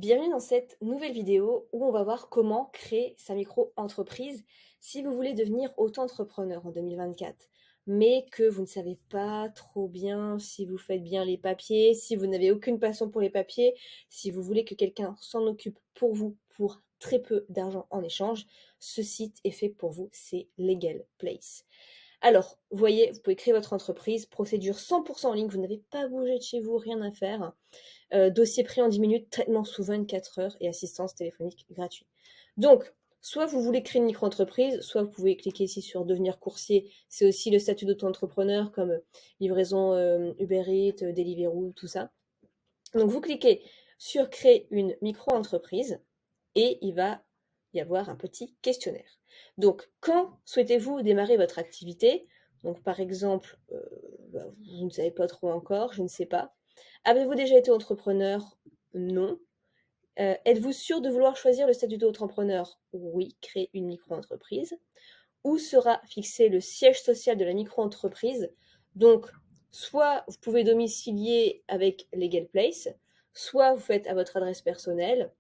Bienvenue dans cette nouvelle vidéo où on va voir comment créer sa micro-entreprise si vous voulez devenir auto-entrepreneur en 2024, mais que vous ne savez pas trop bien si vous faites bien les papiers, si vous n'avez aucune passion pour les papiers, si vous voulez que quelqu'un s'en occupe pour vous pour très peu d'argent en échange. Ce site est fait pour vous, c'est Legal Place. Alors, vous voyez, vous pouvez créer votre entreprise, procédure 100% en ligne, vous n'avez pas bougé de chez vous, rien à faire. Dossier pris en 10 minutes, traitement sous 24 heures et assistance téléphonique gratuite. Donc, soit vous voulez créer une micro-entreprise, soit vous pouvez cliquer ici sur devenir coursier. C'est aussi le statut d'auto-entrepreneur comme livraison Uber Eats, Deliveroo, tout ça. Donc, vous cliquez sur créer une micro-entreprise et il va y avoir un petit questionnaire. Donc, quand souhaitez-vous démarrer votre activité? Donc, par exemple, vous ne savez pas trop encore, je ne sais pas. Avez-vous déjà été entrepreneur? Non. Êtes-vous sûr de vouloir choisir le statut d'auto-entrepreneur? Oui, créer une micro-entreprise. Où sera fixé le siège social de la micro-entreprise? Donc, soit vous pouvez domicilier avec Legal Place, soit vous faites à votre adresse personnelle,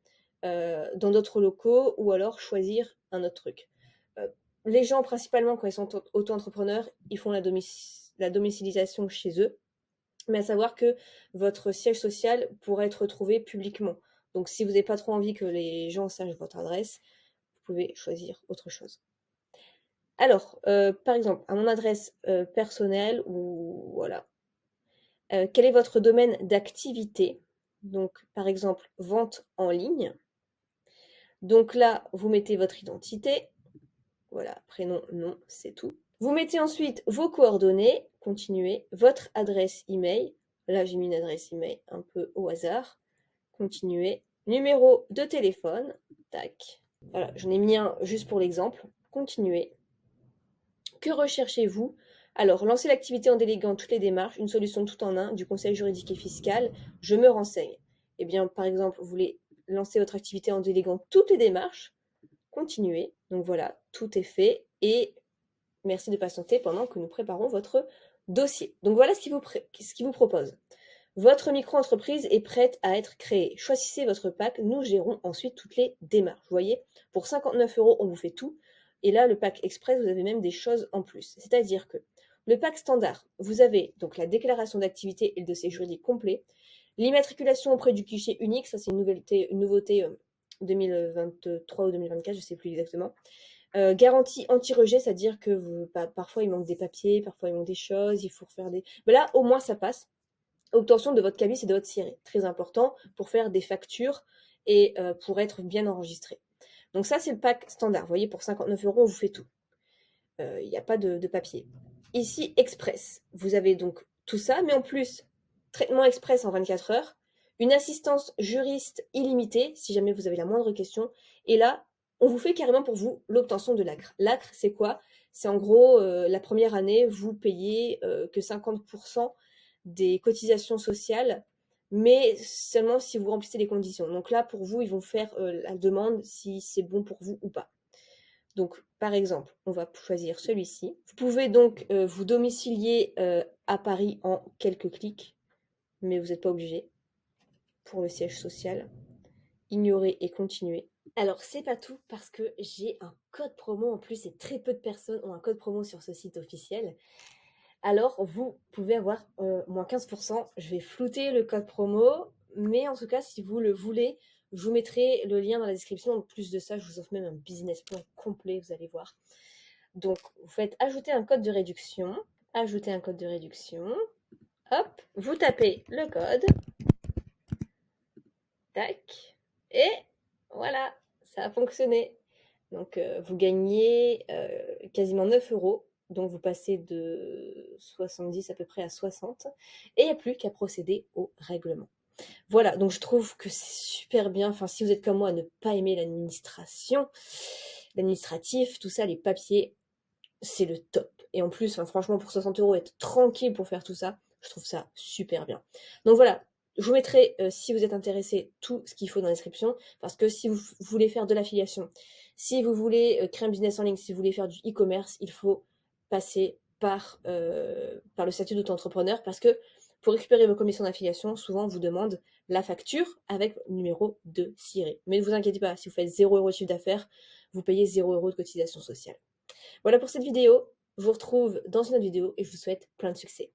dans d'autres locaux, ou alors choisir un autre truc. Euh, les gens, principalement, quand ils sont auto-entrepreneurs, ils font la domiciliation chez eux, mais à savoir que votre siège social pourra être retrouvé publiquement. Donc, si vous n'avez pas trop envie que les gens sachent votre adresse, vous pouvez choisir autre chose. Alors, par exemple, à mon adresse personnelle, ou voilà, quel est votre domaine d'activité? Donc, par exemple, vente en ligne. Donc là, vous mettez votre identité. Voilà, prénom, nom, c'est tout. Vous mettez ensuite vos coordonnées, continuez, votre adresse email. Là, j'ai mis une adresse email un peu au hasard. Continuez. Numéro de téléphone. Tac. Voilà, j'en ai mis un juste pour l'exemple. Continuez. Que recherchez-vous? Alors, lancer l'activité en déléguant toutes les démarches, une solution tout en un, du conseil juridique et fiscal, je me renseigne. Eh bien, par exemple, vous voulez lancer votre activité en déléguant toutes les démarches, continuez. Donc voilà, tout est fait et merci de patienter pendant que nous préparons votre dossier. Donc voilà ce qu'il vous propose. Votre micro-entreprise est prête à être créée. Choisissez votre pack, nous gérons ensuite toutes les démarches. Vous voyez, pour 59 €, on vous fait tout. Et là, le pack express, vous avez même des choses en plus. C'est-à-dire que le pack standard, vous avez donc la déclaration d'activité et le dossier juridique complet. L'immatriculation auprès du guichet unique, ça c'est une nouveauté 2023 ou 2024, je ne sais plus exactement. Garantie anti-rejet, c'est-à-dire que parfois il manque des papiers, parfois il manque des choses, il faut refaire des... Mais là, au moins ça passe. Obtention de votre cabis et de votre siret, très important pour faire des factures et pour être bien enregistré. Donc ça, c'est le pack standard. Vous voyez, pour 59 €, on vous fait tout. Il n'y a pas de papier. Ici, Express. Vous avez donc tout ça, mais en plus, traitement express en 24 heures, une assistance juriste illimitée, si jamais vous avez la moindre question. Et là, on vous fait carrément pour vous l'obtention de l'ACRE. L'ACRE, c'est quoi? C'est en gros, la première année, vous payez que 50% des cotisations sociales, mais seulement si vous remplissez les conditions. Donc là, pour vous, ils vont faire la demande si c'est bon pour vous ou pas. Donc, par exemple, on va choisir celui-ci. Vous pouvez donc vous domicilier à Paris en quelques clics, mais vous n'êtes pas obligé pour le siège social. Ignorer et continuer. Alors, c'est pas tout parce que j'ai un code promo en plus et très peu de personnes ont un code promo sur ce site officiel. Alors, vous pouvez avoir moins 15%. Je vais flouter le code promo, mais en tout cas, si vous le voulez, je vous mettrai le lien dans la description. En plus de ça, je vous offre même un business plan complet, vous allez voir. Donc, vous faites ajouter un code de réduction. Ajouter un code de réduction. Hop, vous tapez le code. Tac. Et voilà, ça a fonctionné. Donc, vous gagnez quasiment 9 €. Donc, vous passez de 70 à peu près à 60. Et il n'y a plus qu'à procéder au règlement. Voilà, donc je trouve que c'est super bien. Enfin, si vous êtes comme moi à ne pas aimer l'administration, l'administratif, tout ça, les papiers, c'est le top. Et en plus, enfin, franchement, pour 60 €, être tranquille pour faire tout ça, je trouve ça super bien. Donc voilà, je vous mettrai, si vous êtes intéressé, tout ce qu'il faut dans la description. Parce que si vous voulez faire de l'affiliation, si vous voulez créer un business en ligne, si vous voulez faire du e-commerce, il faut passer par le statut d'auto-entrepreneur. Parce que Pour récupérer vos commissions d'affiliation, souvent on vous demande la facture avec le numéro de SIRET. Mais ne vous inquiétez pas, si vous faites 0 € de chiffre d'affaires, vous payez 0 € de cotisation sociale. Voilà pour cette vidéo, je vous retrouve dans une autre vidéo et je vous souhaite plein de succès.